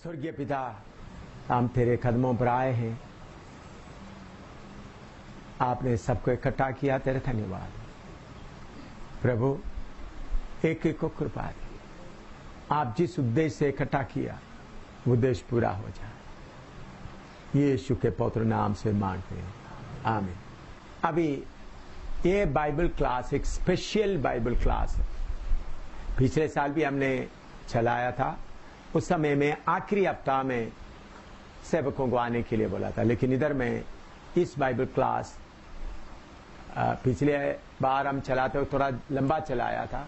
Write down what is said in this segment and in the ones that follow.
स्वर्गीय पिता, हम तेरे कदमों पर आए हैं। आपने सबको इकट्ठा किया, तेरे धन्यवाद प्रभु। एक एक को कृपा दी। आप जिस उद्देश्य से इकट्ठा किया वो उद्देश्य पूरा हो जाए। यीशु के पवित्र नाम से मांगते हैं, आमीन। अभी ये बाइबल क्लास एक स्पेशल बाइबल क्लास है। पिछले साल भी हमने चलाया था। उस समय में आखिरी हफ्ता में सेवकों को आने के लिए बोला था, लेकिन इधर में इस बाइबल क्लास पिछले बार हम चलाते हुए थोड़ा लंबा चलाया था।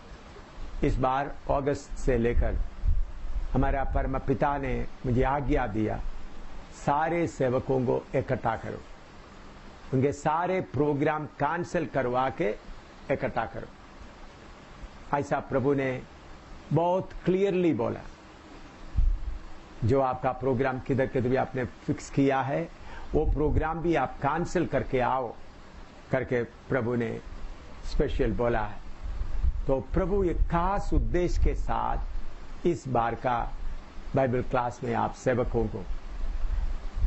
इस बार अगस्त से लेकर हमारा परम पिता ने मुझे आज्ञा दिया, सारे सेवकों को इकट्ठा करो, उनके सारे प्रोग्राम कैंसिल करवा के इकट्ठा करो। ऐसा प्रभु ने बहुत क्लियरली बोला। जो आपका प्रोग्राम किधर किधर भी आपने फिक्स किया है, वो प्रोग्राम भी आप कैंसिल करके आओ करके प्रभु ने स्पेशल बोला है। तो प्रभु एक खास उद्देश्य के साथ इस बार का बाइबल क्लास में आप सेवकों को,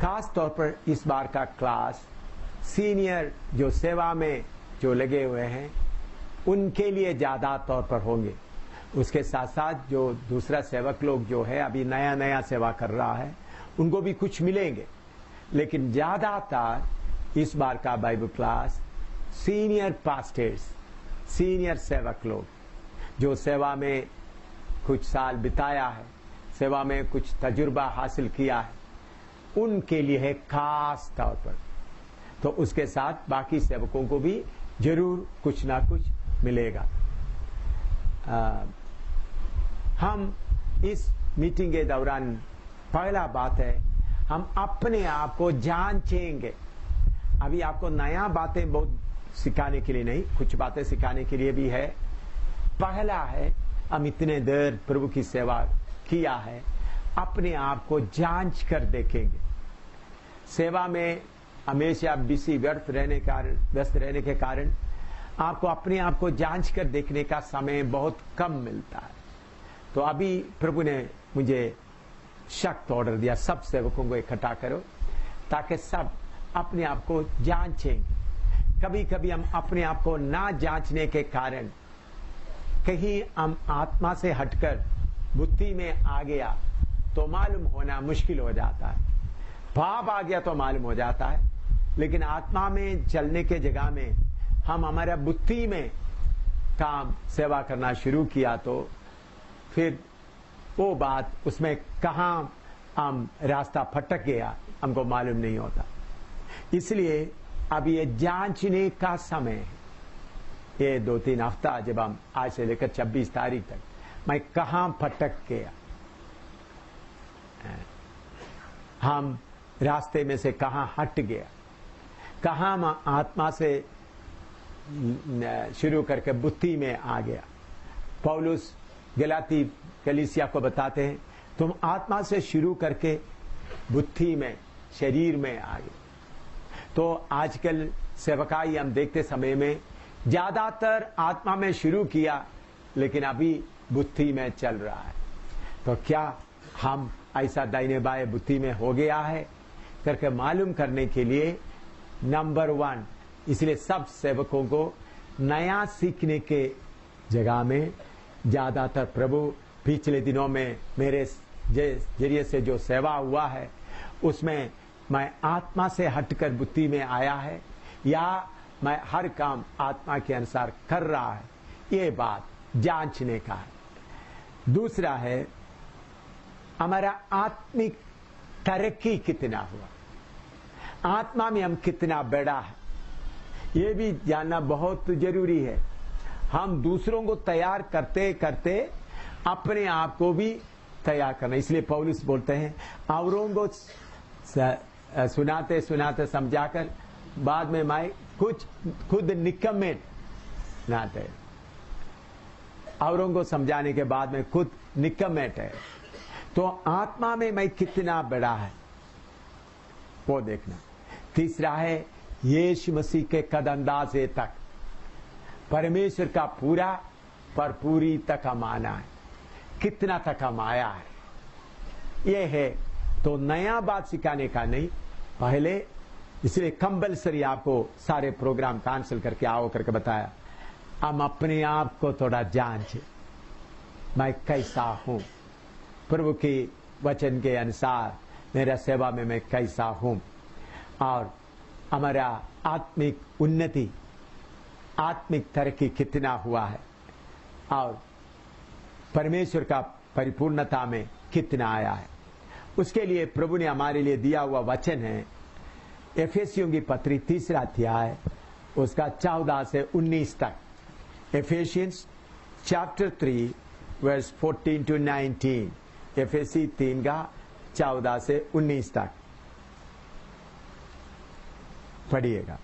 खास तौर पर इस बार का क्लास सीनियर जो सेवा में जो लगे हुए हैं उनके लिए ज्यादा तौर पर होंगे। उसके साथ साथ जो दूसरा सेवक लोग जो है अभी नया नया सेवा कर रहा है उनको भी कुछ मिलेंगे, लेकिन ज्यादातर इस बार का Bible class senior pastors, senior सेवक लोग जो सेवा में कुछ साल बिताया है, सेवा में कुछ तजुर्बा हासिल किया है, उनके लिए है खास तौर पर। तो उसके साथ बाकी सेवकों को भी जरूर कुछ ना कुछ मिलेगा। हम इस मीटिंग के दौरान पहला बात है, हम अपने आप को जांचेंगे। अभी आपको नया बातें बहुत सिखाने के लिए नहीं, कुछ बातें सिखाने के लिए भी है। पहला है, हम इतने देर प्रभु की सेवा किया है, अपने आप को जांच कर देखेंगे। सेवा में हमेशा बिजी व्यस्त रहने के कारण आपको अपने आप को जांच कर देखने का समय बहुत कम मिलता है। तो अभी प्रभु ने मुझे सख्त ऑर्डर दिया, सब सेवकों को इकट्ठा करो ताकि सब अपने आप को जांचेंगे। कभी कभी हम अपने आप को ना जांचने के कारण कहीं हम आत्मा से हटकर बुद्धि में आ गया तो मालूम होना मुश्किल हो जाता है। पाप आ गया तो मालूम हो जाता है, लेकिन आत्मा में चलने के जगह में हम हमारा बुद्धि में काम सेवा करना शुरू किया तो फिर वो बात उसमें कहां हम रास्ता भटक गया हमको मालूम नहीं होता। इसलिए अब ये जांचने का समय है। ये 2-3 हफ्ता जब हम आज से लेकर 26 तारीख तक मैं कहां भटक गया, हम रास्ते में से कहां हट गया, कहां आत्मा से शुरू करके बुद्धि में आ गया। पौलुस गलाती कलीसिया को बताते हैं, तुम आत्मा से शुरू करके बुद्धि में, शरीर में आ गए। तो आजकल सेवकाई हम देखते समय में ज्यादातर आत्मा में शुरू किया, लेकिन अभी बुद्धि में चल रहा है। तो क्या हम ऐसा दाहिने बाएं बुद्धि में हो गया है करके मालूम करने के लिए नंबर 1, इसलिए सब सेवकों को नया सीखने के जगह में ज्यादातर प्रभु पिछले दिनों में मेरे जरिए से जो सेवा हुआ है उसमें मैं आत्मा से हटकर बुद्धि में आया है या मैं हर काम आत्मा के अनुसार कर रहा है, ये बात जांचने का है। दूसरा है, हमारा आत्मिक तरक्की कितना हुआ, आत्मा में हम कितना बढ़ा है, ये भी जानना बहुत जरूरी है। हम दूसरों को तैयार करते करते अपने आप को भी तैयार करना। इसलिए पौलुस बोलते हैं, औरों को सुनाते सुनाते समझाकर बाद में मैं कुछ खुद निकम्मे नाते, औरों को समझाने के बाद में खुद निकम्मेट है। तो आत्मा में मैं कितना बड़ा है वो देखना। तीसरा है, यीशु मसीह के कदअंदाजे तक परमेश्वर का पूरा पर पूरी तक हम आना है। कितना तक हम आया है, ये है। तो नया बात सिखाने का नहीं, पहले इसलिए कंपल्सरी आपको सारे प्रोग्राम कैंसिल करके आओ करके बताया। हम अपने आप को थोड़ा जांचे, मैं कैसा हूं, प्रभु की वचन के अनुसार मेरा सेवा में मैं कैसा हूं, और हमारा आत्मिक उन्नति, आत्मिक तरक्की कितना हुआ है, और परमेश्वर का परिपूर्णता में कितना आया है। उसके लिए प्रभु ने हमारे लिए दिया हुआ वचन है एफेसियों की पत्री 3 अध्याय उसका 14 से 19 तक। एफेसियंस चैप्टर 3 वर्स 14 to 19, एफेसी 3 का 14 से 19 तक पढ़िएगा।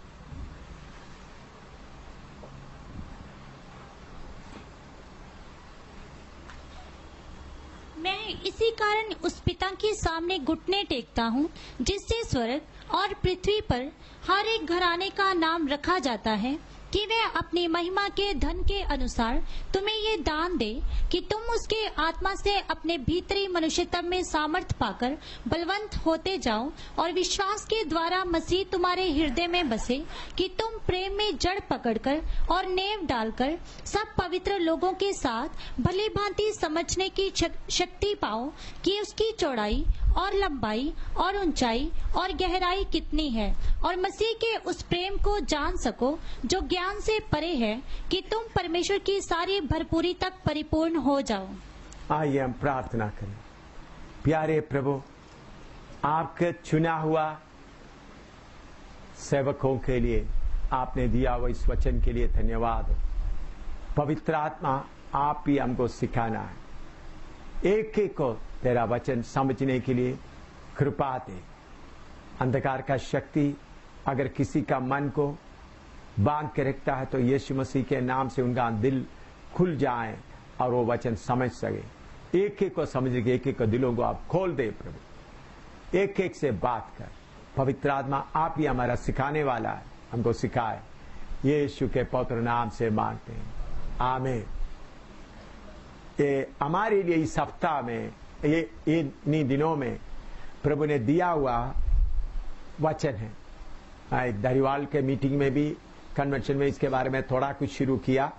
मैं इसी कारण उस पिता के सामने घुटने टेकता हूँ जिससे स्वर्ग और पृथ्वी पर हर एक घराने का नाम रखा जाता है, कि वह अपनी महिमा के धन के अनुसार तुम्हें ये दान दे कि तुम उसके आत्मा से अपने भीतरी मनुष्यत्व में सामर्थ पाकर बलवंत होते जाओ, और विश्वास के द्वारा मसीह तुम्हारे हृदय में बसे, कि तुम प्रेम में जड़ पकड़कर और नेव डालकर सब पवित्र लोगों के साथ भली भांति समझने की शक्ति पाओ कि उसकी चौड़ाई और लंबाई और ऊंचाई और गहराई कितनी है, और मसीह के उस प्रेम को जान सको जो ज्ञान से परे है, कि तुम परमेश्वर की सारी भरपूरी तक परिपूर्ण हो जाओ। आइए हम प्रार्थना करें। प्यारे प्रभु, आपके चुना हुआ सेवकों के लिए आपने दिया हुआ इस वचन के लिए धन्यवाद। पवित्र आत्मा, आप ही हमको सिखाना है, एक एक को तेरा वचन समझने के लिए कृपा दे। अंधकार का शक्ति अगर किसी का मन को बांध के रखता है तो यीशु मसीह के नाम से उनका दिल खुल जाए और वो वचन समझ सके। एक एक को समझ के एक एक को दिलों को आप खोल दे प्रभु, एक एक से बात कर। पवित्र आत्मा, आप ही हमारा सिखाने वाला है, हमको सिखाए। यीशु के पवित्र नाम से मांगते हैं, आमीन। ये हमारे लिए इस सप्ताह में, ये इन्हीं दिनों में प्रभु ने दिया हुआ वचन है। दरिवाल के मीटिंग में भी, कन्वेंशन में इसके बारे में थोड़ा कुछ शुरू किया,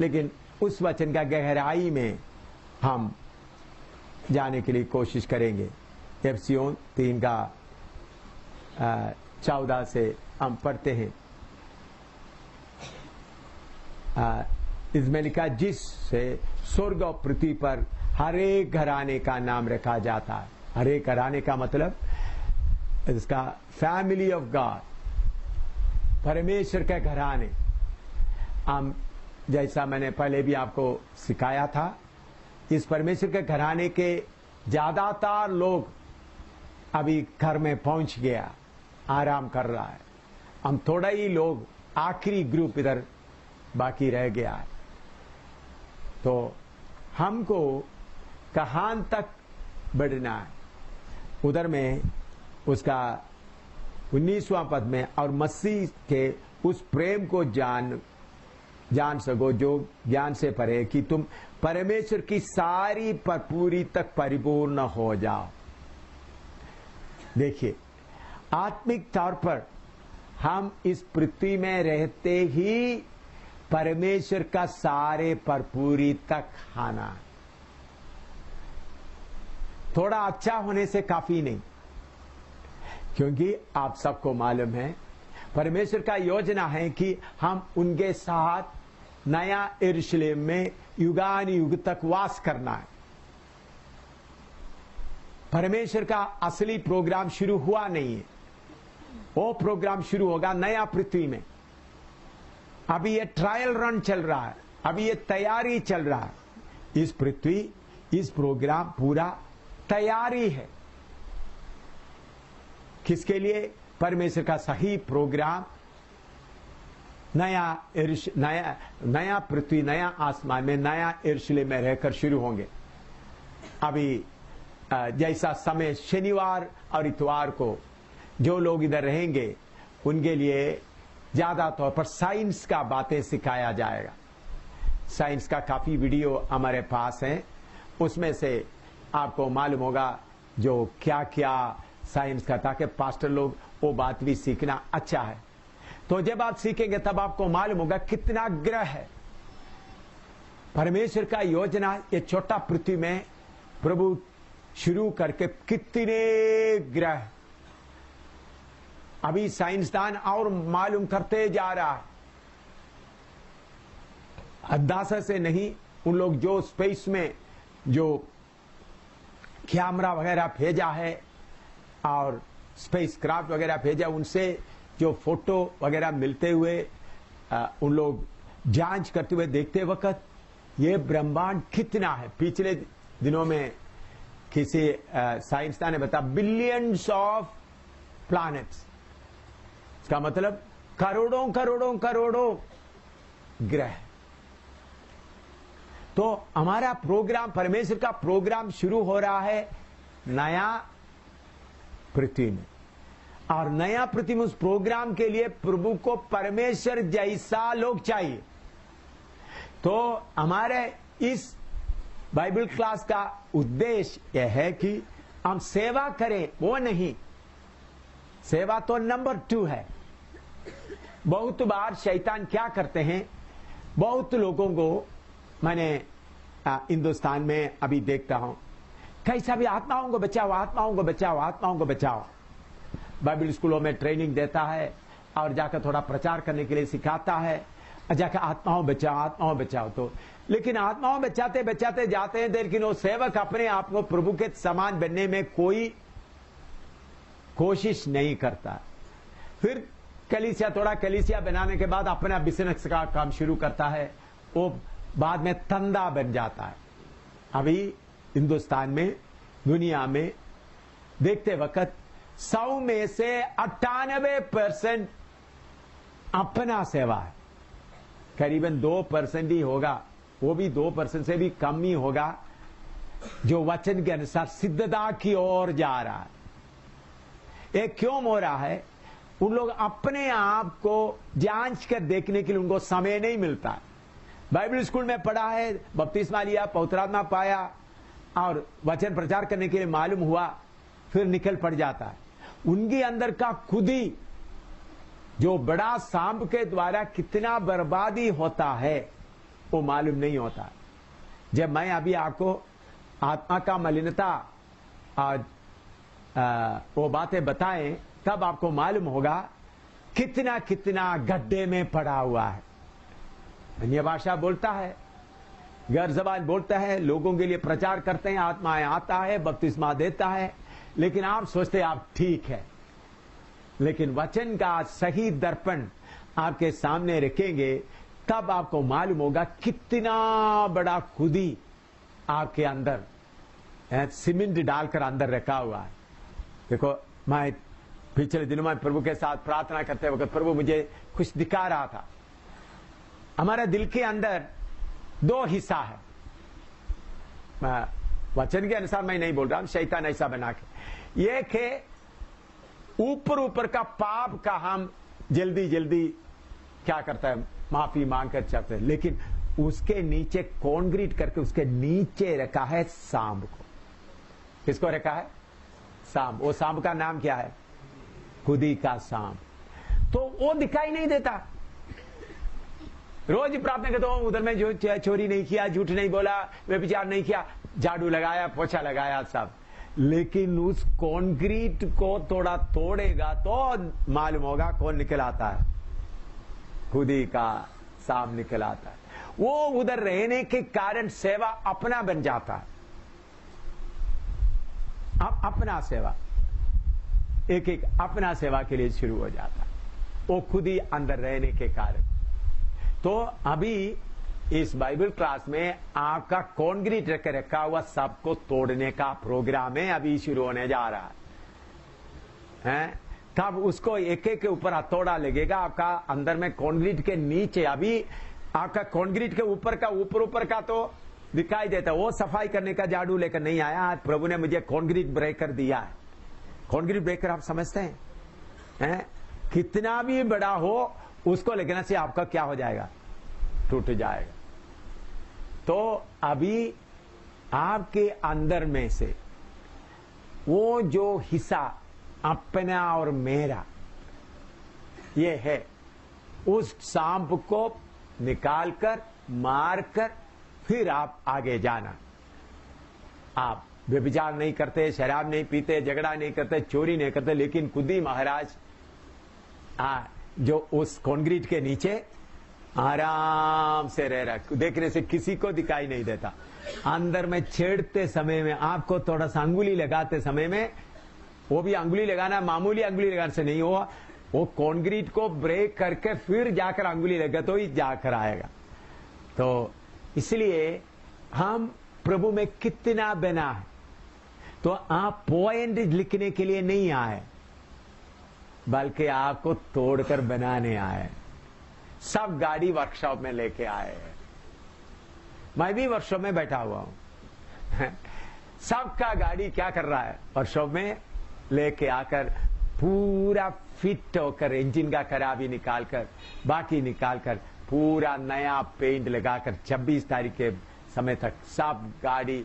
लेकिन उस वचन का गहराई में हम जाने के लिए कोशिश करेंगे। एफएसियों 3 का 14 से हम पढ़ते हैं। इसमें लिखा, जिससे स्वर्ग और पृथ्वी पर हर एक घराने का नाम रखा जाता है। हर एक घराने का मतलब इसका फैमिली ऑफ गॉड, परमेश्वर के घराने। हम जैसा मैंने पहले भी आपको सिखाया था, इस परमेश्वर के घराने के ज्यादातर लोग अभी घर में पहुंच गया, आराम कर रहा है। हम थोड़ा ही लोग, आखिरी ग्रुप इधर बाकी रह गया है। तो हमको कहां तक बढ़ना है, उधर में उसका 19वां पद में, और मसीह के उस प्रेम को जान सको जो ज्ञान से परे, कि तुम परमेश्वर की सारी भरपूरी तक परिपूर्ण हो जाओ। देखिए, आत्मिक तौर पर हम इस पृथ्वी में रहते ही परमेश्वर का सारे भरपूरी तक खाना। थोड़ा अच्छा होने से काफी नहीं, क्योंकि आप सबको मालूम है परमेश्वर का योजना है कि हम उनके साथ नया यरूशलेम में युगान युग तक वास करना है। परमेश्वर का असली प्रोग्राम शुरू हुआ नहीं है, वो प्रोग्राम शुरू होगा नया पृथ्वी में। अभी ये ट्रायल रन चल रहा है, अभी ये तैयारी चल रहा है। इस पृथ्वी, इस प्रोग्राम पूरा तैयारी है। किसके लिए? परमेश्वर का सही प्रोग्राम नया पृथ्वी, नया आसमान में, नया यरूशलेम में रहकर शुरू होंगे। अभी जैसा समय शनिवार और इतवार को जो लोग इधर रहेंगे उनके लिए ज्यादा तौर पर साइंस का बातें सिखाया जाएगा। साइंस का काफी वीडियो हमारे पास है, उसमें से आपको मालूम होगा जो क्या क्या साइंस का, ताकि पास्टर लोग वो बात भी सीखना अच्छा है। तो जब आप सीखेंगे तब आपको मालूम होगा कितना ग्रह है परमेश्वर का योजना। ये छोटा पृथ्वी में प्रभु शुरू करके कितने ग्रह, अभी साइंसदान और मालूम करते जा रहा है। अंदाजा से नहीं, उन लोग जो स्पेस में जो कैमरा वगैरह भेजा है और स्पेस क्राफ्ट वगैरह भेजा, उनसे जो फोटो वगैरह मिलते हुए उन लोग जांच करते हुए देखते वक्त ये ब्रह्मांड कितना है। पिछले दिनों में किसी साइंसदान ने बताया बिलियंस ऑफ प्लैनेट्स, इसका मतलब करोड़ों करोड़ों करोड़ों ग्रह। तो हमारा प्रोग्राम, परमेश्वर का प्रोग्राम शुरू हो रहा है नया पृथ्वी में, और नया पृथ्वी में उस प्रोग्राम के लिए प्रभु को परमेश्वर जैसा लोग चाहिए। तो हमारे इस बाइबल क्लास का उद्देश्य यह है कि हम सेवा करें, वो नहीं, सेवा तो नंबर 2 है। बहुत बार शैतान क्या करते हैं, बहुत लोगों को मैंने हिंदुस्तान में अभी देखता हूं, कैसा भी आत्माओं को बचाओ, आत्माओं को बचाओ, आत्माओं को बचाओ। बाइबल स्कूलों में ट्रेनिंग देता है और जाकर थोड़ा प्रचार करने के लिए सिखाता है, जाकर आत्माओं बचाओ, आत्माओं बचाओ। तो लेकिन आत्माओं बचाते बचाते जाते हैं, लेकिन वो सेवक अपने आप को प्रभु के समान बनने में कोई कोशिश नहीं करता। फिर कलीसिया, थोड़ा कलीसिया बनाने के बाद अपना बिजनेस का काम शुरू करता है, वो बाद में तंदा बन जाता है। अभी हिंदुस्तान में, दुनिया में देखते वक्त 100 में से 98% अपना सेवा है, करीबन 2% ही होगा, वो भी 2% से भी कम ही होगा जो वचन के अनुसार सिद्धता की ओर जा रहा है। ये क्यों हो रहा है? उन लोग अपने आप को जांच कर देखने के लिए उनको समय नहीं मिलता। बाइबल स्कूल में पढ़ा है, बपतिस्मा लिया, पवित्र आत्मा पाया और वचन प्रचार करने के लिए मालूम हुआ, फिर निकल पड़ जाता है। उनके अंदर का खुद ही जो बड़ा सांप के द्वारा कितना बर्बादी होता है वो मालूम नहीं होता। जब मैं अभी आपको आत्मा का मलिनता और वो बातें बताएं, तब आपको मालूम होगा कितना कितना गड्ढे में पड़ा हुआ है। अन्य भाषा बोलता है, गैर ज़बान बोलता है, लोगों के लिए प्रचार करते हैं, आत्माएं आता है, बपतिस्मा देता है, लेकिन आप सोचते आप ठीक है। लेकिन वचन का सही दर्पण आपके सामने रखेंगे तब आपको मालूम होगा कितना बड़ा खुदी आपके अंदर सीमेंट डालकर अंदर रखा हुआ है। देखो, मैं पिछले दिनों में प्रभु के साथ प्रार्थना करते वक्त प्रभु मुझे कुछ दिखा रहा था। हमारे दिल के अंदर 2 हिस्सा है, वचन के अनुसार मैं नहीं बोल रहा हूं, शैतान ऐसा बना के। एक है ऊपर ऊपर का पाप का, हम जल्दी जल्दी क्या करता है, माफी मांग कर चलते हैं, लेकिन उसके नीचे कॉन्क्रीट करके उसके नीचे रखा है सांप को। किसको रखा है? सांप। वो सांप का नाम क्या है? खुदी का सांप। तो वो दिखाई नहीं देता। रोज प्रार्थना करते हो, उधर में जो चोरी नहीं किया, झूठ नहीं बोला, व्यभिचार नहीं किया, झाड़ू लगाया, पोछा लगाया, सब। लेकिन उस कंक्रीट को थोड़ा तोड़ेगा तो मालूम होगा कौन निकल आता है? खुदी का सांप निकल आता है। वो उधर रहने के कारण सेवा अपना बन जाता है। अब अपना सेवा, एक एक अपना सेवा के लिए शुरू हो जाता है, वो खुद ही अंदर रहने के कारण। तो अभी इस बाइबल क्लास में आपका कॉन्क्रीट रख रखा हुआ सबको तोड़ने का प्रोग्राम है, अभी शुरू होने जा रहा है। तब उसको एक एक के ऊपर हथौड़ा लगेगा। आपका अंदर में कॉन्क्रीट के नीचे, अभी आपका कॉन्क्रीट के ऊपर का ऊपर का तो दिखाई देता है, वो सफाई करने का झाड़ू लेकर नहीं आया। आज प्रभु ने मुझे कॉन्क्रीट ब्रेकर दिया है। कॉन्क्रीट ब्रेकर आप समझते हैं? कितना भी बड़ा हो उसको लगने से आपका क्या हो जाएगा? टूट जाएगा। तो अभी आपके अंदर में से वो जो हिस्सा अपना और मेरा ये है, उस सांप को निकालकर मारकर फिर आप आगे जाना। आप व्यभिचार नहीं करते, शराब नहीं पीते, झगड़ा नहीं करते, चोरी नहीं करते, लेकिन खुद ही महाराज जो उस कंक्रीट के नीचे आराम से रह रहा, देखने से किसी को दिखाई नहीं देता। अंदर में छेड़ते समय में आपको थोड़ा सा अंगुली लगाते समय में, वो भी अंगुली लगाना मामूली अंगुली लगाने से नहीं हुआ, वो कंक्रीट को ब्रेक करके फिर जाकर अंगुली लगा तो ही जाकर आएगा। तो इसलिए हम प्रभु में कितना बना है, तो आप पॉइंट लिखने के लिए नहीं आए, बल्कि आपको तोड़कर बनाने आए। सब गाड़ी वर्कशॉप में लेके आए हैं, मैं भी वर्कशॉप में बैठा हुआ हूं। सबका गाड़ी क्या कर रहा है, वर्कशॉप में लेके आकर पूरा फिट होकर इंजन का खराबी निकालकर, बाकी निकालकर पूरा नया पेंट लगाकर 26 तारीख के समय तक सब गाड़ी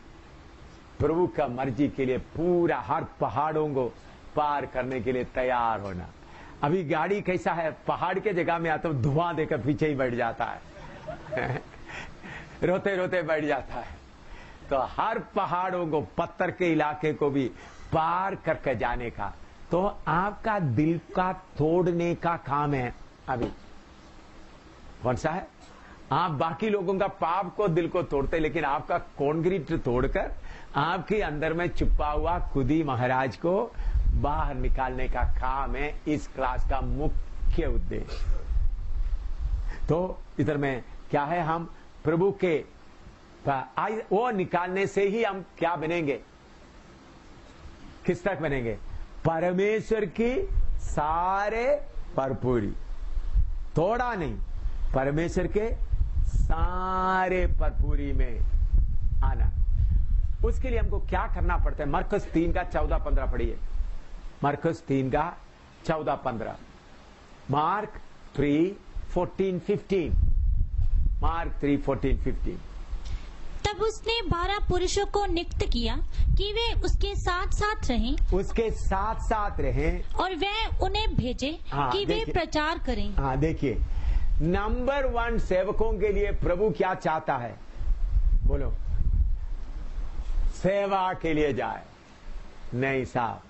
प्रभु का मर्जी के लिए पूरा हर पहाड़ों को पार करने के लिए तैयार होना। अभी गाड़ी कैसा है, पहाड़ के जगह में आता तो धुआं देकर पीछे ही बैठ जाता है रोते रोते बैठ जाता है। तो हर पहाड़ों को, पत्थर के इलाके को भी पार करके जाने का, तो आपका दिल का तोड़ने का काम है। अभी कौन सा है, आप बाकी लोगों का पाप को, दिल को तोड़ते, लेकिन आपका कंक्रीट तोड़कर आपके अंदर में छुपा हुआ खुद ही महाराज को बाहर निकालने का काम है इस क्लास का मुख्य उद्देश्य। तो इधर में क्या है, हम प्रभु के वो निकालने से ही हम क्या बनेंगे, किस तक बनेंगे, परमेश्वर की सारे भरपूरी, थोड़ा नहीं, परमेश्वर के सारे भरपूरी में आना। उसके लिए हमको क्या करना पड़ता है, मरकुस 3 का 14-15 पढ़िए। मरकुस 3 का 14-15, मार्क 3:14-15, मार्क 3:14-15। तब उसने 12 पुरुषों को नियुक्त किया कि वे उसके साथ साथ रहें, उसके साथ साथ रहें, और वह उन्हें भेजे कि वे प्रचार करें। हाँ देखिए, नंबर 1 सेवकों के लिए प्रभु क्या चाहता है, बोलो, सेवा के लिए जाए नहीं साहब,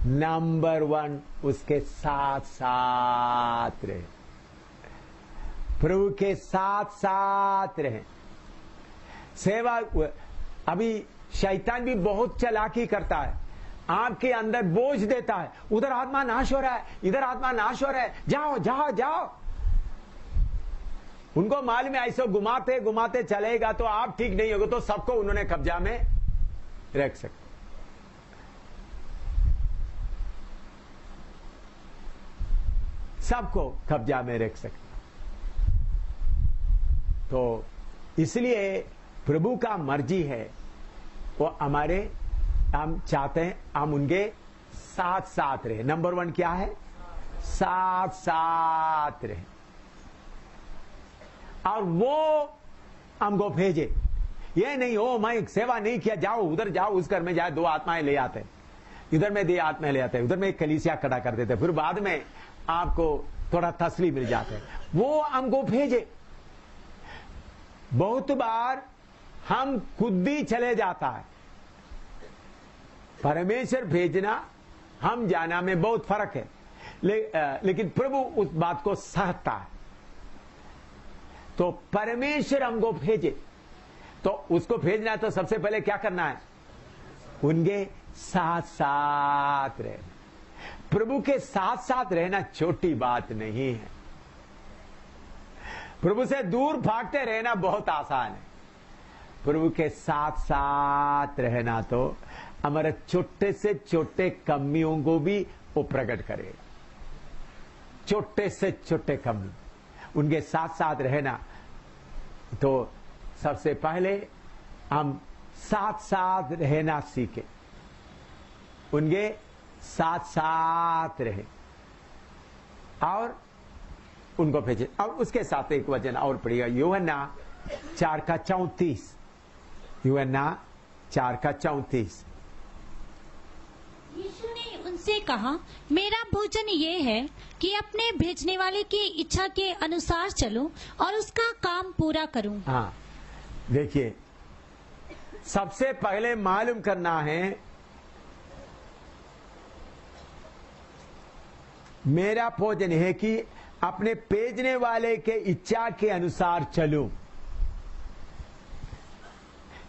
नंबर 1 उसके साथ साथ रहे, प्रभु के साथ साथ रहे। सेवा, अभी शैतान भी बहुत चालाकी करता है, आपके अंदर बोझ देता है, उधर आत्मा नाश हो रहा है, इधर आत्मा नाश हो रहा है, जाओ जाओ जाओ। उनको मालूम है ऐसे घुमाते घुमाते चलेगा तो आप ठीक नहीं होगा, तो सबको उन्होंने कब्जा में रख सकते। सबको कब्जा में रख सकते। तो इसलिए प्रभु का मर्जी है, वो हमारे, हम चाहते हैं हम उनके साथ साथ रहे। नंबर 1 क्या है, साथ साथ रहे, और वो हमको भेजे। ये नहीं हो मैं सेवा नहीं किया, जाओ उधर जाओ, उस घर में जाए 2 आत्माएं ले आते, इधर में 2 आत्माएं ले आते, उधर में एक कलीसिया खड़ा कर देते, फिर बाद में आपको थोड़ा तसली मिल जाते हैं, वो हमको भेजे। बहुत बार हम खुद ही चले जाता है, परमेश्वर भेजना हम जाना में बहुत फर्क है, लेकिन प्रभु उस बात को सहता है। तो परमेश्वर हमको भेजे, तो उसको भेजना है तो सबसे पहले क्या करना है, उनके साथ साथ रहना। प्रभु के साथ साथ रहना छोटी बात नहीं है। प्रभु से दूर भागते रहना बहुत आसान है, प्रभु के साथ साथ रहना तो हमारे छोटे से छोटे कमियों को भी वो प्रकट करेगा। छोटे से छोटे कमी, उनके साथ साथ रहना। तो सबसे पहले हम साथ साथ रहना सीखे, उनके साथ साथ रहे और उनको भेजे। और उसके साथ एक वचन और पढ़िएगा, यूहन्ना 4 का 34, यूहन्ना 4:34। यीशु ने उनसे कहा, मेरा भोजन ये है कि अपने भेजने वाले की इच्छा के अनुसार चलूं और उसका काम पूरा करूं। हाँ, देखिए, सबसे पहले मालूम करना है मेरा भोजन है कि अपने भेजने वाले के इच्छा के अनुसार चलूं।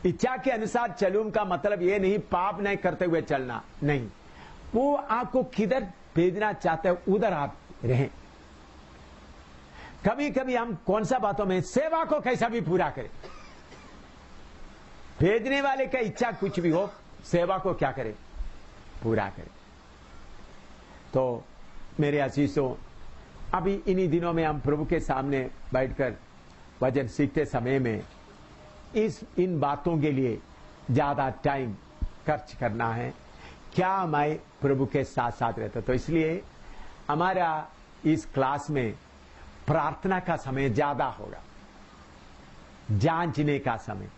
इच्छा के अनुसार चलूं का मतलब ये नहीं पाप नहीं करते हुए चलना, नहीं। वो आपको किधर भेजना चाहते हो उधर आप रहें। कभी कभी हम कौन सा बातों में सेवा को कैसा भी पूरा करें, भेजने वाले का इच्छा कुछ भी हो, सेवा को क्या करें, पूरा करें। तो मेरे अजीजों, अभी इन्हीं दिनों में हम प्रभु के सामने बैठकर वचन सीखते समय में इन बातों के लिए ज्यादा टाइम खर्च करना है। क्या मैं प्रभु के साथ साथ रहता, तो इसलिए हमारा इस क्लास में प्रार्थना का समय ज्यादा होगा, जांचने का समय।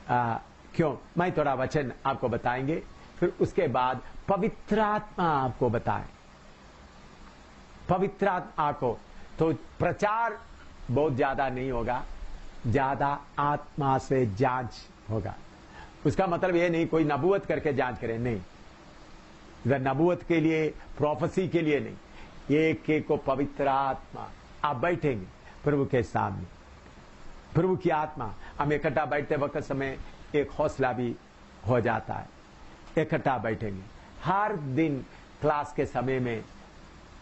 क्यों? मैं थोड़ा वचन आपको बताएंगे, फिर उसके बाद पवित्र आत्मा आपको बताए, पवित्र आत्मा को। तो प्रचार बहुत ज्यादा नहीं होगा, ज्यादा आत्मा से जांच होगा। उसका मतलब ये नहीं कोई नबूवत करके जांच करे, नहीं। इधर नबूवत के लिए, प्रोफेसी के लिए नहीं, एक एक को पवित्र आत्मा। आप बैठेंगे प्रभु के सामने, प्रभु की आत्मा। हम इकट्ठा बैठते वक्त समय एक हौसला भी हो जाता है। इकट्ठा बैठेंगे हर दिन क्लास के समय में।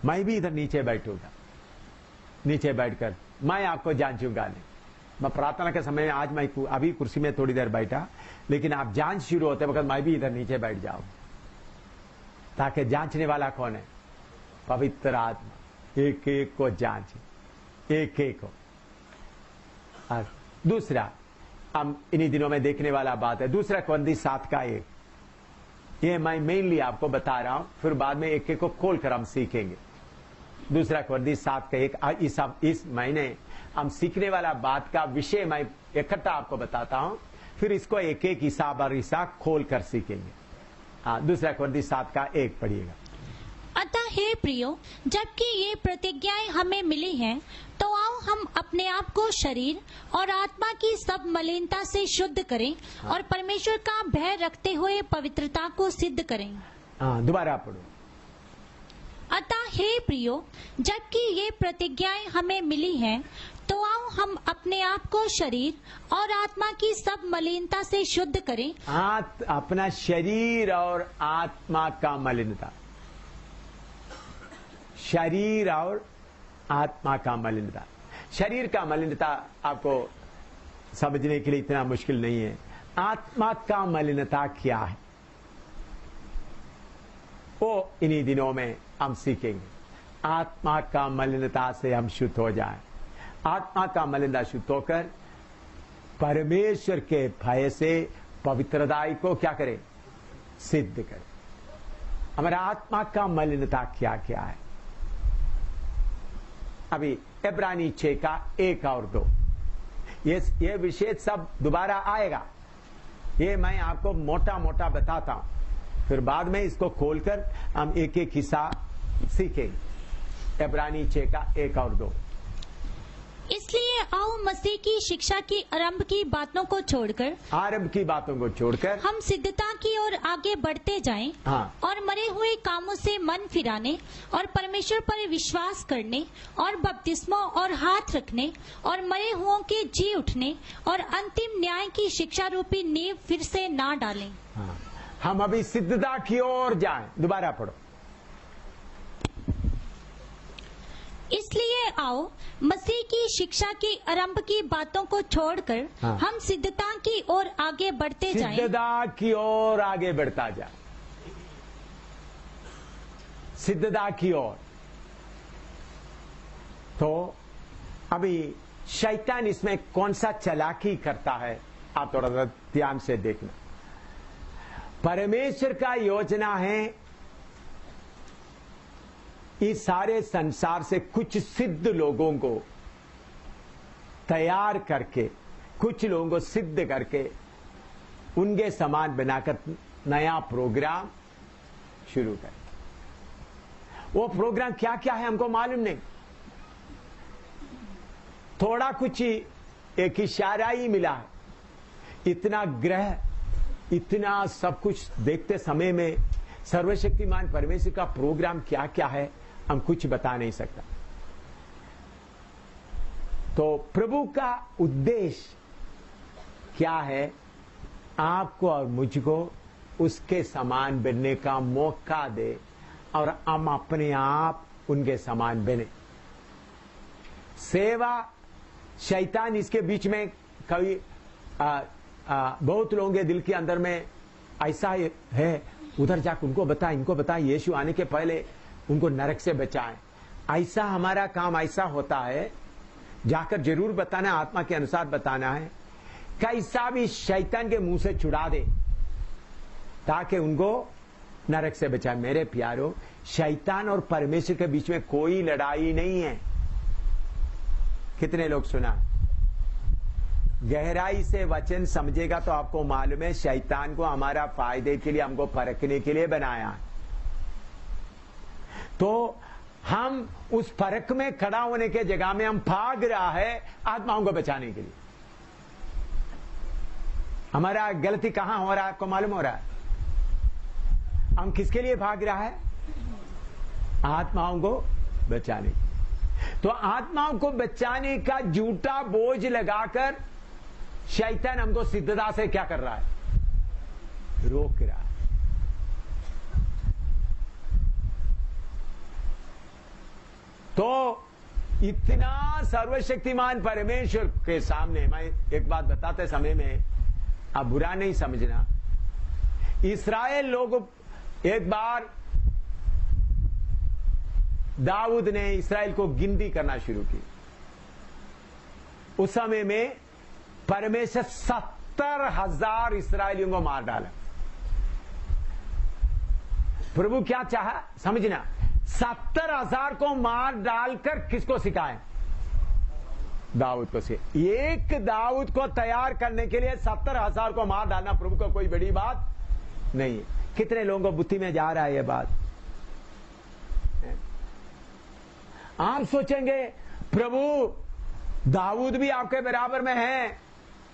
मैं भी इधर नीचे बैठूंगा, नीचे बैठकर मैं आपको जांचूंगा नहीं। मैं प्रार्थना के समय आज मैं अभी कुर्सी में थोड़ी देर बैठा, लेकिन आप जांच शुरू होते वक्त मैं भी इधर नीचे बैठ जाऊं, ताकि जांचने वाला कौन है? पवित्र आत्मा। एक एक को जांचे, एक एक को। और दूसरा हम इन्हीं दिनों में देखने वाला बात है, दूसरा कोरिन्थियों 7:1। ये मैं मेनली आपको बता रहा हूं, फिर बाद में एक एक को खोलकर हम सीखेंगे। दूसरा कोरिन्थियों 7:1। इस महीने हम सीखने वाला बात का विषय मैं इकट्ठा आपको बताता हूं, फिर इसको एक एक हिसाब और हिसाब खोल कर सीखेंगे। हाँ, दूसरा कोरिन्थियों 7:1 पढ़िएगा। अतः हे प्रियो, जबकि ये प्रतिज्ञाएं हमें मिली हैं, तो आओ हम अपने आप को शरीर और आत्मा की सब मलिनता से शुद्ध करें और परमेश्वर का भय रखते हुए पवित्रता को सिद्ध करें। हाँ, दोबारा पढ़ो। अतः हे प्रियो, जबकि ये प्रतिज्ञाएं हमें मिली हैं, तो आओ हम अपने आप को शरीर और आत्मा की सब मलिनता से शुद्ध करें। अपना शरीर और आत्मा का मलिनता, शरीर और आत्मा का मलिनता। शरीर का मलिनता आपको समझने के लिए इतना मुश्किल नहीं है। आत्मा का मलिनता क्या है, वो इन्हीं दिनों में हम सीखेंगे। आत्मा का मलिनता से हम शुद्ध हो जाएं। आत्मा का मलिनता शुद्ध होकर परमेश्वर के भय से पवित्रताई को क्या करे? सिद्ध करे। हमारा आत्मा का मलिनता क्या क्या है? अभी इब्रानी 6:1 और 2, ये विषय सब दोबारा आएगा। ये मैं आपको मोटा मोटा बताता हूं, फिर बाद में इसको खोलकर हम एक एक हिस्सा सीखेंगे। इब्रानी 6:1 और 2। इसलिए आओ मसीह की शिक्षा की आरंभ की बातों को छोड़कर, आरंभ की बातों को छोड़कर हम सिद्धता की ओर आगे बढ़ते जाएं। हाँ। और मरे हुए कामों से मन फिराने और परमेश्वर पर विश्वास करने और बपतिस्मों और हाथ रखने और मरे हुओं के जी उठने और अंतिम न्याय की शिक्षा रूपी नींव फिर से ना डालें। हाँ। हम अभी सिद्धता की ओर जाएं। दोबारा पढ़ो। इसलिए आओ मसीह की शिक्षा की आरंभ की बातों को छोड़कर हाँ। हम सिद्धता की ओर आगे बढ़ते जाएं। सिद्धता की ओर आगे बढ़ता जा, सिद्धता की ओर। तो अभी शैतान इसमें कौन सा चालाकी करता है, आप थोड़ा सा ध्यान से देखना। परमेश्वर का योजना है इस सारे संसार से कुछ सिद्ध लोगों को तैयार करके, कुछ लोगों को सिद्ध करके उनके समान बनाकर नया प्रोग्राम शुरू करें। वो प्रोग्राम क्या क्या है हमको मालूम नहीं, थोड़ा कुछ ही एक इशारा ही मिला है। इतना ग्रह, इतना सब कुछ देखते समय में सर्वशक्तिमान परमेश्वर का प्रोग्राम क्या क्या है हम कुछ बता नहीं सकता। तो प्रभु का उद्देश्य क्या है? आपको और मुझको उसके समान बनने का मौका दे और हम अपने आप उनके समान बने। सेवा, शैतान इसके बीच में कभी बहुत लोगों के दिल के अंदर में ऐसा है, उधर जाकर उनको बता, इनको बता, यीशु आने के पहले उनको नरक से बचाएं। ऐसा हमारा काम ऐसा होता है, जाकर जरूर बताना, आत्मा के अनुसार बताना है, कैसा भी शैतान के मुंह से छुड़ा दे ताकि उनको नरक से बचाए। मेरे प्यारो, शैतान और परमेश्वर के बीच में कोई लड़ाई नहीं है। कितने लोग सुना? गहराई से वचन समझेगा तो आपको मालूम है शैतान को हमारा फायदे के लिए, हमको परखने के लिए बनाया है। तो हम उस फर्क में खड़ा होने के जगह में हम भाग रहा है आत्माओं को बचाने के लिए। हमारा गलती कहां हो रहा है आपको मालूम हो रहा है? हम किसके लिए भाग रहा है? आत्माओं को बचाने। तो आत्माओं को बचाने का झूठा बोझ लगाकर शैतान हमको सिद्धता से क्या कर रहा है? रोक रहा है। तो इतना सर्वशक्तिमान परमेश्वर के सामने मैं एक बात बताते समय में आप बुरा नहीं समझना। इस्राएल लोग एक बार दाऊद ने इस्राएल को गिनती करना शुरू की। उस समय में परमेश्वर 70,000 इस्राएलियों को मार डाला। प्रभु क्या चाहा समझना, 70,000 को मार डालकर किसको सिखाए? दाऊद को से। एक दाऊद को तैयार करने के लिए 70,000 को मार डालना प्रभु को कोई बड़ी बात नहीं है। कितने लोगों को बुद्धि में जा रहा है ये बात? आप सोचेंगे प्रभु दाऊद भी आपके बराबर में है,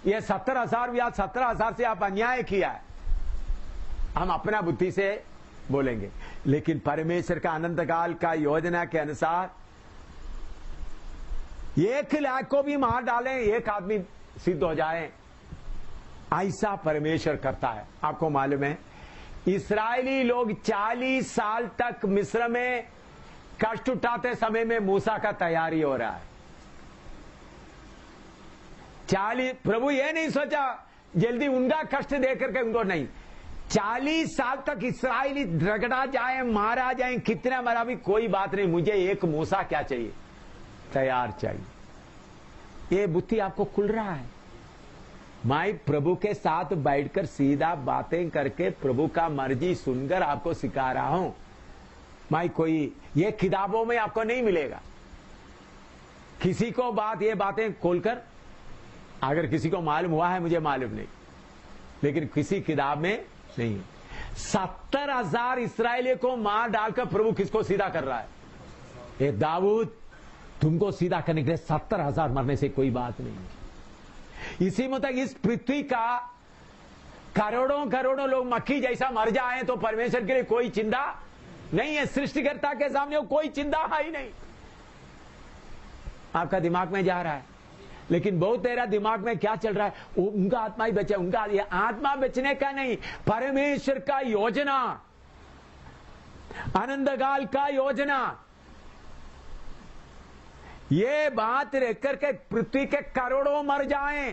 ये 70,000 भी, 17,000 से आप अन्याय किया है। हम अपना बुद्धि से बोलेंगे, लेकिन परमेश्वर का अनंत काल का योजना के अनुसार 1,00,000 को भी मार डालें, एक आदमी सिद्ध हो जाए, ऐसा परमेश्वर करता है। आपको मालूम है इस्राएली लोग 40 साल तक मिस्र में कष्ट उठाते समय में मूसा का तैयारी हो रहा है। 40, प्रभु ये नहीं सोचा जल्दी उनका कष्ट देकर के उनको नहीं, 40 साल तक इस्राएली रगड़ा जाए, मारा जाए, कितना मरा भी कोई बात नहीं, मुझे एक मूसा क्या चाहिए? तैयार चाहिए। ये बुद्धि आपको खुल रहा है। मैं प्रभु के साथ बैठकर सीधा बातें करके प्रभु का मर्जी सुनकर आपको सिखा रहा हूं। मैं कोई ये किताबों में आपको नहीं मिलेगा। किसी को ये बातें खोलकर, अगर किसी को मालूम हुआ है मुझे मालूम नहीं, लेकिन किसी किताब में नहीं। 70,000 इस्राएलियों को मार डालकर प्रभु किसको सीधा कर रहा है? ये दाऊद, तुमको सीधा करने के लिए 70,000 मरने से कोई बात नहीं। इसी मतलब इस पृथ्वी का करोड़ों करोड़ों लोग मक्खी जैसा मर जाए तो परमेश्वर के लिए कोई चिंता नहीं है। सृष्टिकर्ता के सामने कोई चिंता है ही नहीं। आपका दिमाग में जा रहा है, लेकिन बहुत तेरा दिमाग में क्या चल रहा है? उनका आत्मा ही बचा, उनका ये आत्मा बचने का नहीं, परमेश्वर का योजना, आनंदकाल का योजना। ये बात रह करके पृथ्वी के करोड़ों मर जाएं,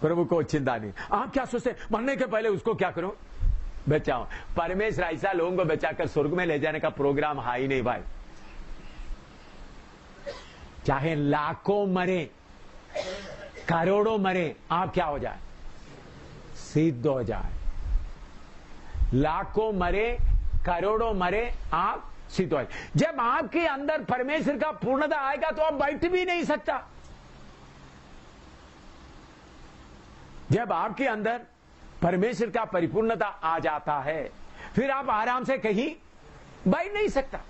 प्रभु को चिंता नहीं। आप क्या सोचते, मरने के पहले उसको क्या करो? बचाओ। परमेश्वर ऐसा लोगों को बचाकर स्वर्ग में ले जाने का प्रोग्राम है ही नहीं भाई। चाहे लाखों मरे, करोड़ों मरे, आप क्या हो जाए? सिद्ध हो जाए। लाखों मरे, करोड़ों मरे, आप सिद्ध हो जाए। जब आपके अंदर परमेश्वर का पूर्णता आएगा तो आप बैठ भी नहीं सकता। जब आपके अंदर परमेश्वर का परिपूर्णता आ जाता है, फिर आप आराम से कहीं बैठ नहीं सकता।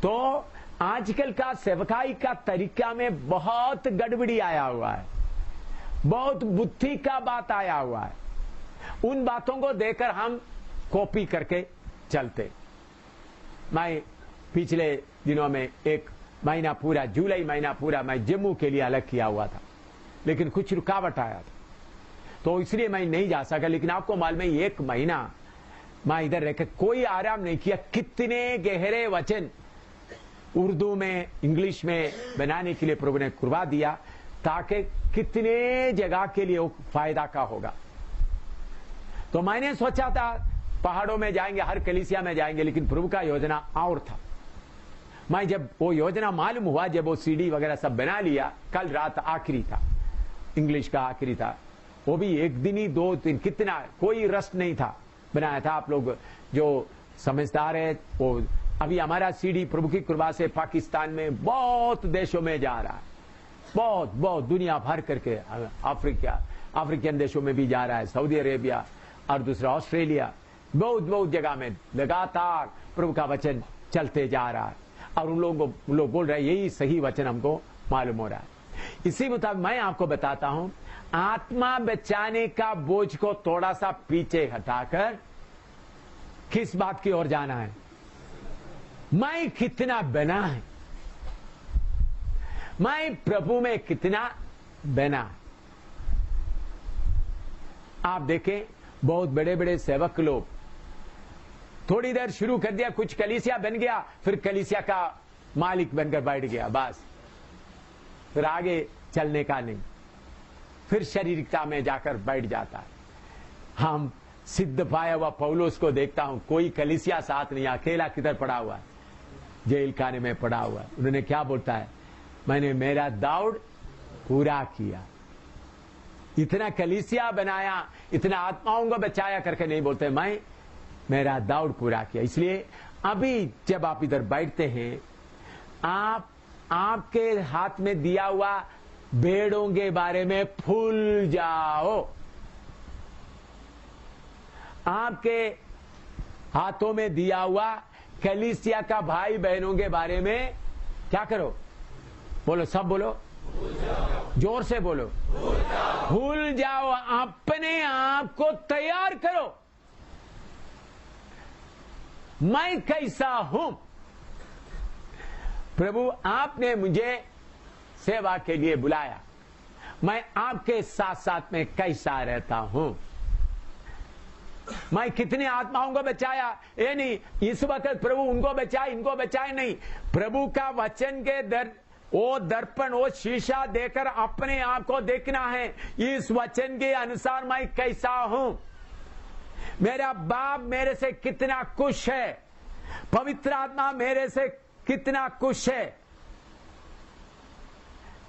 तो आजकल का सेवकाई का तरीका में बहुत गड़बड़ी आया हुआ है, बहुत बुद्धि का बात आया हुआ है। उन बातों को देखकर हम कॉपी करके चलते। मैं पिछले दिनों में एक महीना पूरा, जुलाई महीना पूरा मैं जम्मू के लिए अलग किया हुआ था, लेकिन कुछ रुकावट आया था, तो इसलिए मैं नहीं जा सका। लेकिन आपको मालूम है, एक महीना मैं इधर रहकर कोई आराम नहीं किया। कितने गहरे वचन उर्दू में, इंग्लिश में बनाने के लिए प्रभु ने कुर्बा दिया, ताकि कितने जगह के लिए वो फायदा का होगा। तो मैंने सोचा था पहाड़ों में जाएंगे, हर कलीसिया में जाएंगे, लेकिन प्रभु का योजना और था। मैं जब वो योजना मालूम हुआ, जब वो सीडी वगैरह सब बना लिया, कल रात आखिरी था, इंग्लिश का आखिरी था, वो भी एक दिन ही, 2 दिन, कितना, कोई रस्ट नहीं था, बनाया था। आप लोग जो समझदार है, वो अभी हमारा सीडी प्रभु की कृपा से पाकिस्तान में बहुत देशों में जा रहा है, बहुत दुनिया भर करके, अफ्रीकन देशों में भी जा रहा है, सऊदी अरेबिया और दूसरा ऑस्ट्रेलिया, बहुत जगह में लगातार प्रभु का वचन चलते जा रहा है। और उन लोग बोल रहे हैं यही सही वचन हमको मालूम हो रहा है। इसी मुताबिक मैं आपको बताता हूं, आत्मा बचाने का बोझ को थोड़ा सा पीछे हटाकर किस बात की ओर जाना है? मैं कितना बना है, मैं प्रभु में कितना बना है। आप देखें, बहुत बड़े बड़े सेवक लोग थोड़ी देर शुरू कर दिया, कुछ कलीसिया बन गया, फिर कलीसिया का मालिक बनकर बैठ गया, बस फिर आगे चलने का नहीं, फिर शारीरिकता में जाकर बैठ जाता है। हम सिद्ध पाया हुआ पौलुस को देखता हूं, कोई कलीसिया साथ नहीं, अकेला किधर पड़ा हुआ है, जेल खाने में पड़ा हुआ है। उन्होंने क्या बोलता है? मैंने मेरा दौड़ पूरा किया। इतना कलीसिया बनाया, इतना आत्माओं को बचाया करके नहीं बोलते, मैं मेरा दौड़ पूरा किया। इसलिए अभी जब आप इधर बैठते हैं, आपके हाथ में दिया हुआ भेड़ों के बारे में भूल जाओ। आपके हाथों में दिया हुआ कलीसिया का भाई बहनों के बारे में क्या करो? बोलो, सब बोलो, जोर से बोलो, भूल जाओ। अपने आप को तैयार करो, मैं कैसा हूं। प्रभु, आपने मुझे सेवा के लिए बुलाया, मैं आपके साथ साथ में कैसा रहता हूं। मैं कितने आत्माओं को बचाया, ये नहीं इस वक्त प्रभु उनको बचाए इनको बचाए, नहीं। प्रभु का वचन के वो दर्पण, वो शीशा देकर अपने आप को देखना है, इस वचन के अनुसार मैं कैसा हूं। मेरा बाप मेरे से कितना खुश है, पवित्र आत्मा मेरे से कितना खुश है।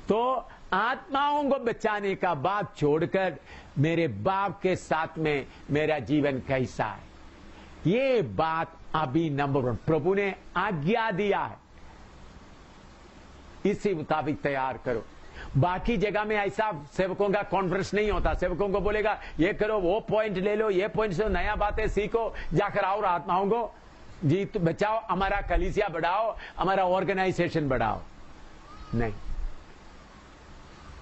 तो आत्माओं को बचाने का बात छोड़कर मेरे बाप के साथ में मेरा जीवन कैसा है, ये बात अभी नंबर 1 प्रभु ने आज्ञा दिया है, इसी मुताबिक तैयार करो। बाकी जगह में ऐसा सेवकों का कॉन्फ्रेंस नहीं होता, सेवकों को बोलेगा ये करो, वो पॉइंट ले लो, ये पॉइंट से नया बातें सीखो, जाकर और आत्माओं को जीत बचाओ, हमारा कलीसिया बढ़ाओ, हमारा ऑर्गेनाइजेशन बढ़ाओ। नहीं,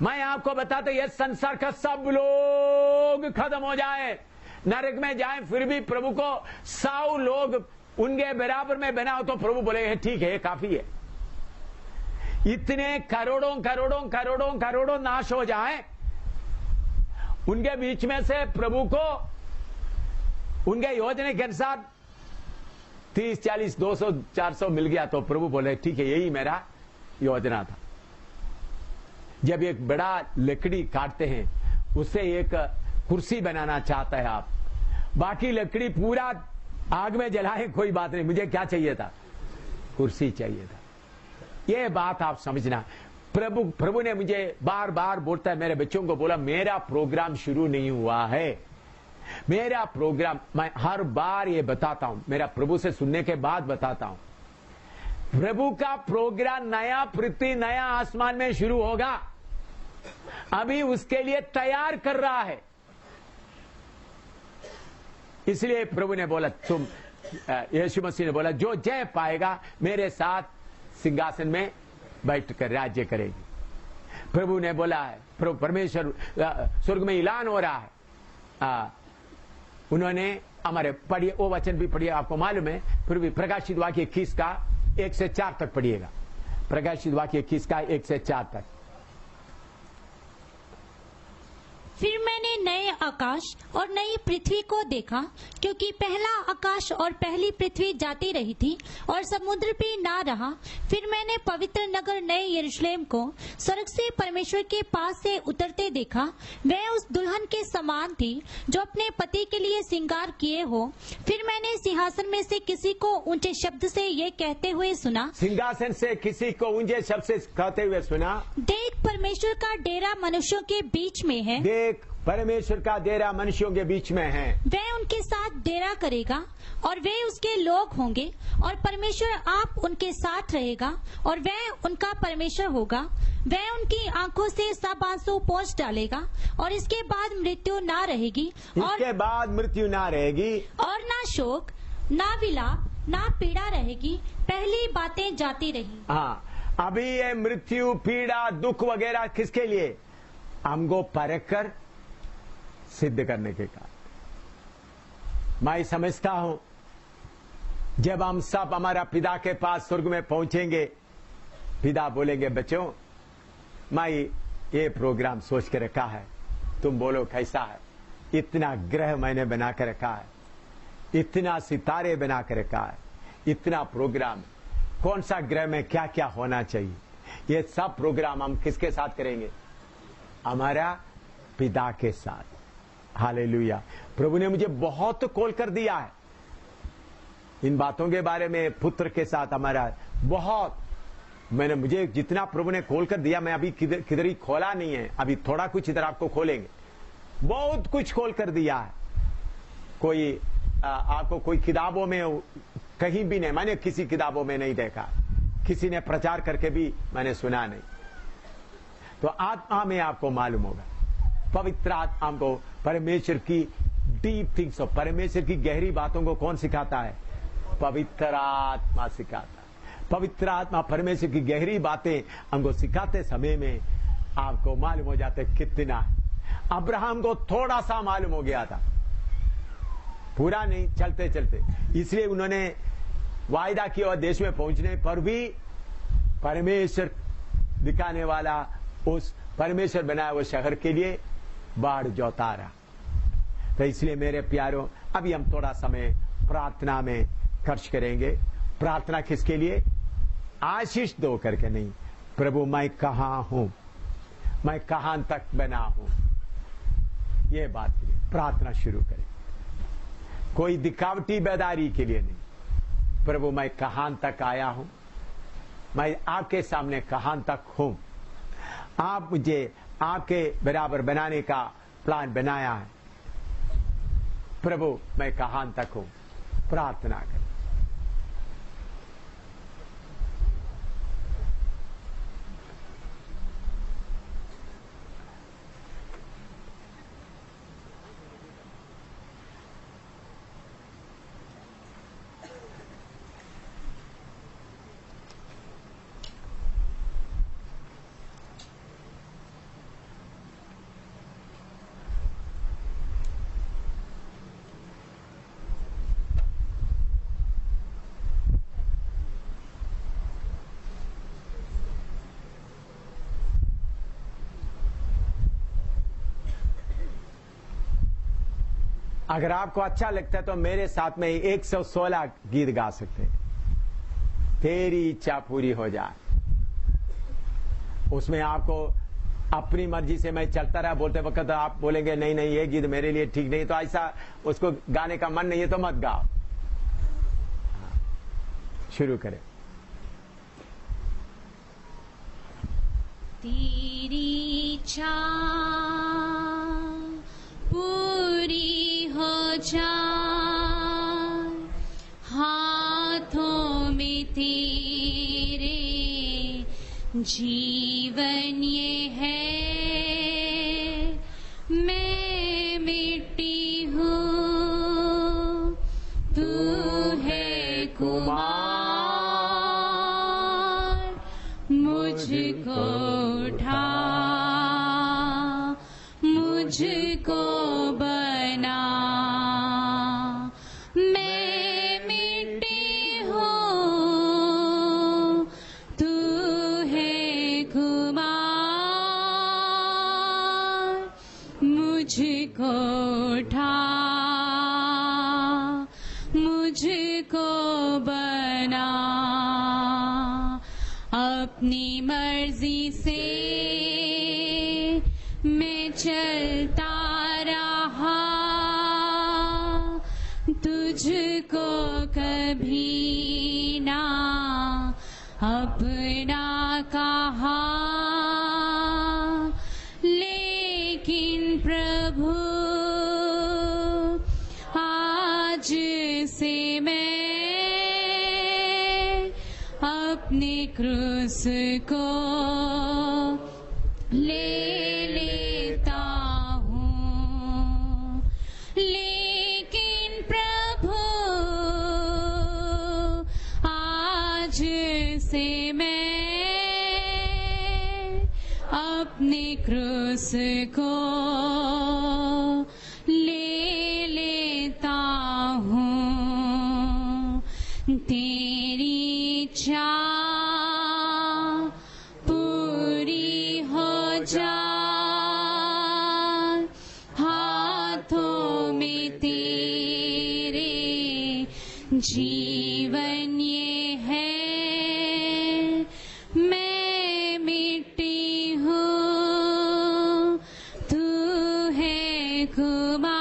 मैं आपको बताता, ये संसार का सब लोग खत्म हो जाए, नरक में जाए, फिर भी प्रभु को 100 लोग उनके बराबर में बनाओ, तो प्रभु बोले ठीक है, काफी है। इतने करोड़ों नाश हो जाए, उनके बीच में से प्रभु को उनके योजना के अनुसार 30, 40, 200, 400 मिल गया, तो प्रभु बोले ठीक है, यही मेरा योजना था। जब एक बड़ा लकड़ी काटते हैं, उससे एक कुर्सी बनाना चाहता है आप, बाकी लकड़ी पूरा आग में जलाए, कोई बात नहीं, मुझे क्या चाहिए था? कुर्सी चाहिए था। ये बात आप समझना। प्रभु ने मुझे बार बार बोलता है, मेरे बच्चों को बोला, मेरा प्रोग्राम शुरू नहीं हुआ है, मेरा प्रोग्राम, मैं हर बार ये बताता हूं, मेरा प्रभु से सुनने के बाद बताता हूं, प्रभु का प्रोग्राम नया पृथ्वी, नया आसमान में शुरू होगा। अभी उसके लिए तैयार कर रहा है। इसलिए प्रभु ने बोला, तुम यीशु मसीह ने बोला, जो जय पाएगा मेरे साथ सिंहासन में बैठकर राज्य करेगी। प्रभु ने बोला है, प्रभु परमेश्वर स्वर्ग में ऐलान हो रहा है। उन्होंने हमारे पढ़िए, वो वचन भी पढ़िए, आपको मालूम है। फिर भी प्रकाशित वाक्य 21 का 1 से 4 तक पढ़िएगा। प्रकाशित वाक्य 21 का 1 से 4 तक। फिर मैंने नए आकाश और नई पृथ्वी को देखा, क्योंकि पहला आकाश और पहली पृथ्वी जाती रही थी और समुद्र भी ना रहा। फिर मैंने पवित्र नगर नए यरूशलेम को स्वर्ग से परमेश्वर के पास से उतरते देखा। वह उस दुल्हन के समान थी जो अपने पति के लिए श्रृंगार किए हो। फिर मैंने सिंहासन में से किसी को ऊंचे शब्द से ये कहते हुए सुना, सिंहासन से किसी को ऊंचे शब्द से कहते हुए सुना, देख परमेश्वर का डेरा मनुष्यों के बीच में है। देख परमेश्वर का डेरा मनुष्यों के बीच में है। वह उनके साथ डेरा करेगा और वे उसके लोग होंगे, और परमेश्वर आप उनके साथ रहेगा और वह उनका परमेश्वर होगा। वह उनकी आंखों से सब आंसू पोंछ डालेगा, और इसके बाद मृत्यु ना रहेगी, इसके बाद मृत्यु ना रहेगी, और ना शोक, ना विलाप, ना पीड़ा रहेगी। पहली बातें जाती रही। हाँ, अभी ये मृत्यु, पीड़ा, दुख वगैरह किसके लिए? हमको परख कर सिद्ध करने के कारण। मैं समझता हूं जब हम सब हमारा पिता के पास स्वर्ग में पहुंचेंगे, पिता बोलेंगे, बच्चों मैं ये प्रोग्राम सोच के रखा है, तुम बोलो कैसा है। इतना ग्रह मैंने बना के रखा है, इतना सितारे बना के रखा है, इतना प्रोग्राम, कौन सा ग्रह में क्या क्या होना चाहिए, ये सब प्रोग्राम हम किसके साथ करेंगे? हमारा पिता के साथ। हालेलुया। प्रभु ने मुझे बहुत कॉल कर दिया है इन बातों के बारे में, पुत्र के साथ हमारा बहुत, मुझे जितना प्रभु ने खोल कर दिया, मैं अभी किधर ही खोला नहीं है, अभी थोड़ा कुछ इधर आपको खोलेंगे। बहुत कुछ खोल कर दिया है। कोई आपको कोई किताबों में कहीं भी नहीं, मैंने किसी किताबों में नहीं देखा, किसी ने प्रचार करके भी मैंने सुना नहीं। तो आत्मा में आपको मालूम होगा, पवित्र आत्मा को परमेश्वर की डीप थिंग्स, परमेश्वर की गहरी बातों को कौन सिखाता है? पवित्र आत्मा सिखाता है। पवित्र आत्मा परमेश्वर की गहरी बातें हमको सिखाते समय में आपको मालूम हो जाता है कितना। अब्राहम को थोड़ा सा मालूम हो गया था, पूरा नहीं, चलते चलते। इसलिए उन्होंने वायदा किया देश में पहुंचने पर भी परमेश्वर दिखाने वाला उस परमेश्वर बनाया हुए शहर के लिए बाढ़ जोता रहा। तो इसलिए मेरे प्यारों, अभी हम थोड़ा समय प्रार्थना में खर्च करेंगे। प्रार्थना किसके लिए? आशीष दो करके नहीं, प्रभु मैं कहां हूं, मैं कहां तक बना हूं, ये बात के लिए प्रार्थना शुरू करें। कोई दिखावटी बेदारी के लिए नहीं। प्रभु मैं कहां तक आया हूं, मैं आपके सामने कहां तक हूं, आप मुझे आपके बराबर बनाने का प्लान बनाया है। प्रभु मैं कहां तक हूं, प्रार्थना करें। अगर आपको अच्छा लगता है तो मेरे साथ में 116 गीत गा सकते हैं। तेरी इच्छा पूरी हो जाए, उसमें आपको अपनी मर्जी से मैं चलता रहा बोलते वक्त आप बोलेंगे नहीं नहीं ये गीत मेरे लिए ठीक नहीं, तो ऐसा उसको गाने का मन नहीं है तो मत गाओ। शुरू करें। तेरी इच्छा पूरी हो जाए, हाथों में तेरे जीवन ये है मुझको उठा, मुझको बना। मैं मिट्टी हूँ, तू है खुमार। मुझको उठा, मुझको बना। अपनी मर्जी से मैं चलता रहा, तुझको कभी ना अपना कहा। लेकिन प्रभु आज से मैं अपने क्रूस को ले लेता हूँ। लेकिन प्रभु आज से मैं अपने क्रूस को ले लेता हूँ। तेरी इच्छा पूरी हो जाए, हाथों में तेरे जीवन ये है। मैं मिट्टी हूँ, तू है कुमार।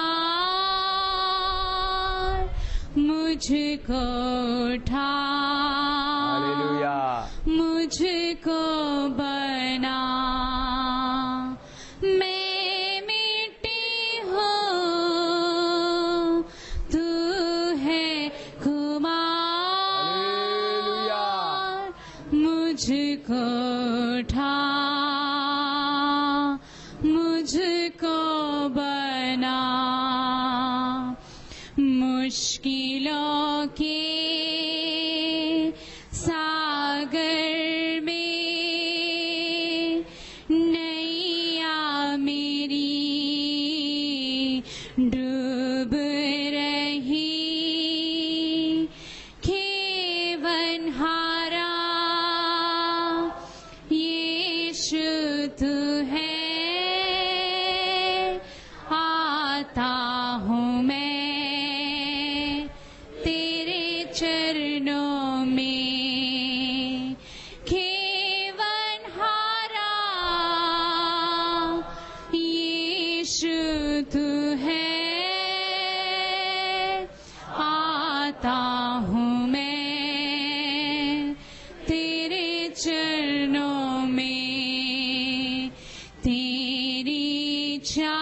मुझको उठा, हालेलुया, मुझको बना। मैं मिट्टी हूँ, तू है कुमार। मुझको उठा, मुझको बना। मुश्किलों के सागर में नैया मेरी डूब रही। खेवनहारा यीशु तू है। आता हूँ मैं तेरे चरणों में। खेवनहारा यीशु तू है। आता हूँ मैं तेरे चरणों में। तेरी इच्छा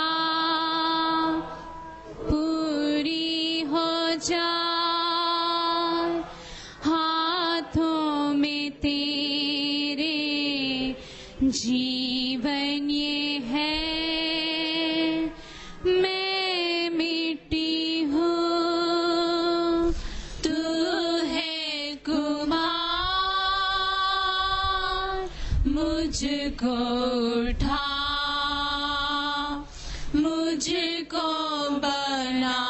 पूरी हो जाए, हाथों में तेरे जीवन ये है। मैं मिट्टी हूँ, तू है कुमार। मुझको उठा, मुझको बना।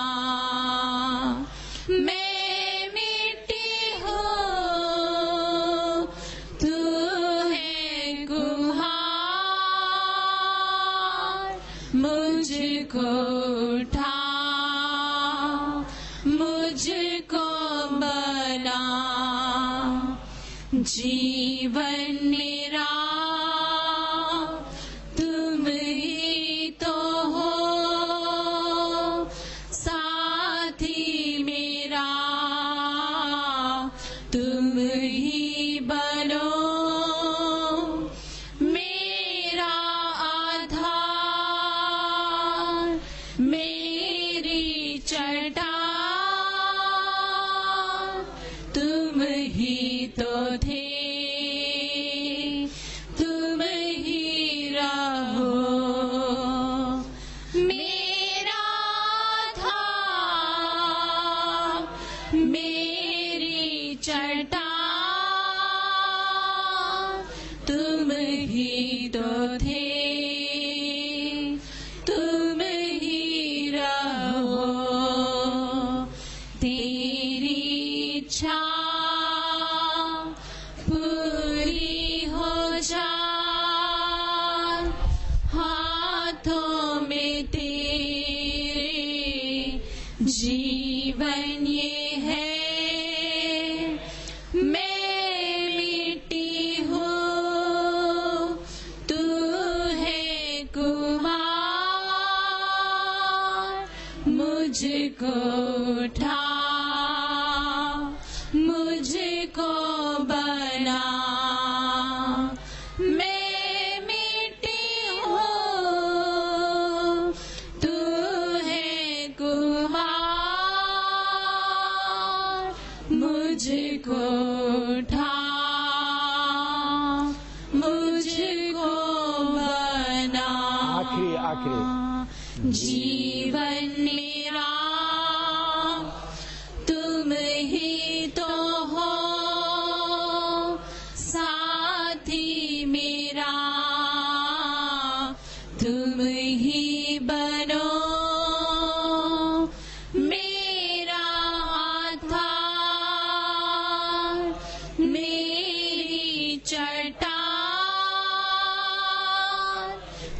मैं मिट्टी हूँ, तू है कुम्हार। मुझको उठा, मुझको बना। जीवन मेरा तुम ही तो हो, साथी मेरा तुम ही बनो। मेरा आधार, मेरी चट्टान तुम ही तो थे, तुम ही रहो। मेरा आधार, मेरी चट्टान तुम बना। मैं मिट्टी हूँ, तू है कुम्हार, मुझको उठा, मुझको बना। आखिरी जीवन मेरा तुम ही तो हो, साथी मेरा तुम ही बनो। मेरा आधार, मेरी चट्टान,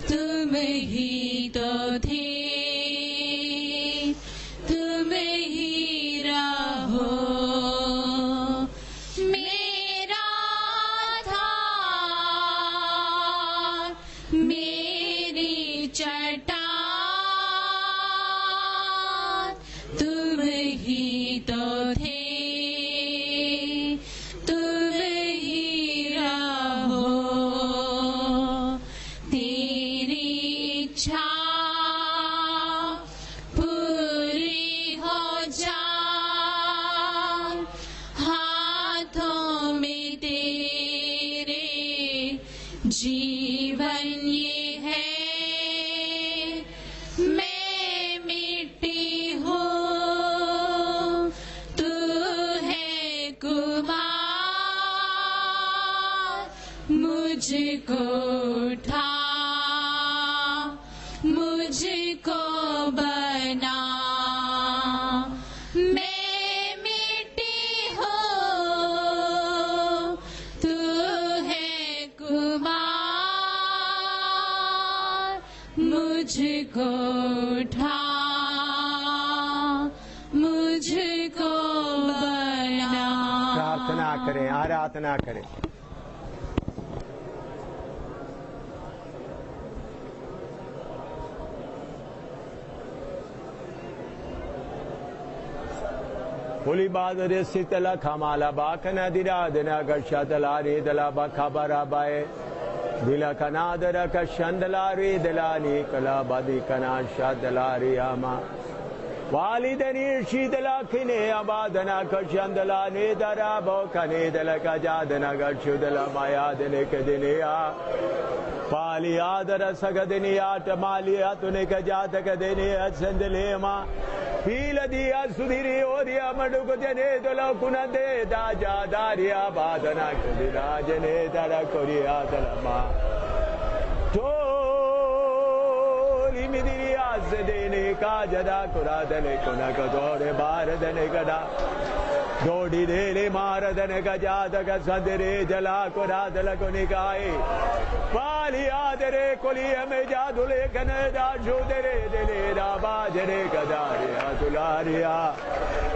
तुम ही तो थे, तुम ही रहो। मेरा आधार, मेरी चट्टान, तुम ही तो थे, तुम ही रहो। तेरी इच्छा पूरी हो जाए, हाथों में तेरे जीवन ये है। मैं मिट्टी हूँ, तू है कुम्हार, मुझको उठा, मुझको बना। मैं मिट्टी हूँ, तू है कुम्हार, मुझको उठा, मुझको बना। प्रार्थना करें, आराधना करें। Holy Badare Sitala Kamala Bakana Diradana Gashatala Redala Bakabara Bae Dila Kanadara Kashandala Redalani Kalabadi Kana Shadalari Ama Walidani Shidala Kine Abadana Kashandala Nedara Bokane Dela Kajadana Gachudala Maya Denekadinea Pali Adara Sagadenia Tamalia Tunekajatakadenea Sendelema Pila dia sudhiri odia maduko jane dola kunade daja daria badana kudira jane dara koria dalama toli midiri azedene ka jada kuradane kuna kadore baradane kada dodi dele maradane gajada ka sadere jala kuradala kunikai pali adere koliya me jadule kanada judere dele raba jere kadare Tularia,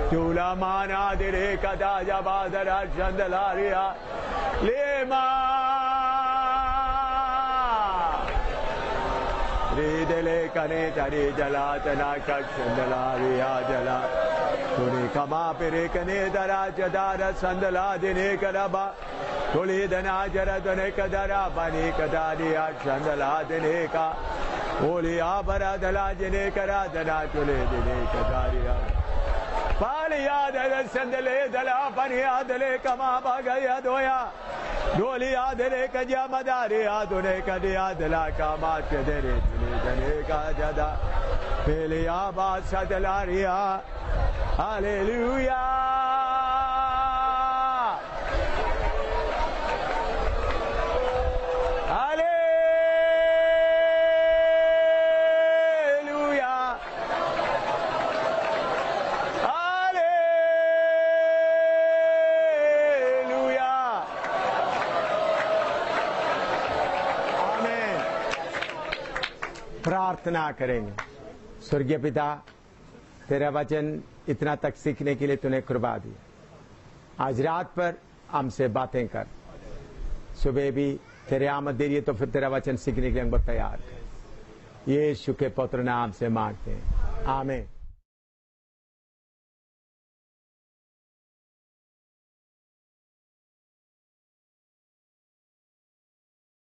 Tulamana de Kadaya Badara Chandalaria, Lema Ridele Caneta Jalatana Chandalaria Jala, Tunikama Perekane Jadara Sandala de Nekaraba, Tulidana Jara Donekadara, Banikadaria Chandala de Neka. Holy Abara Dala Jenekara Dana Tule Denekadaria Palia Dela Sandale Dala Pania Dele Kama Bagaya Doya Dolia Dele Kajamadaria Donekadia Dela Kama Kedere Deneka Jada Peliaba Sadalaria Hallelujah प्रार्थना करेंगे। स्वर्गीय पिता, तेरा वचन इतना तक सीखने के लिए तूने कृपा दी। आज रात पर हमसे बातें कर, सुबह भी तेरे आमद दे रही है तो फिर तेरा वचन सीखने के लिए हमको तैयार कर। यीशु के पुत्र नाम से मांगते हैं, आमीन।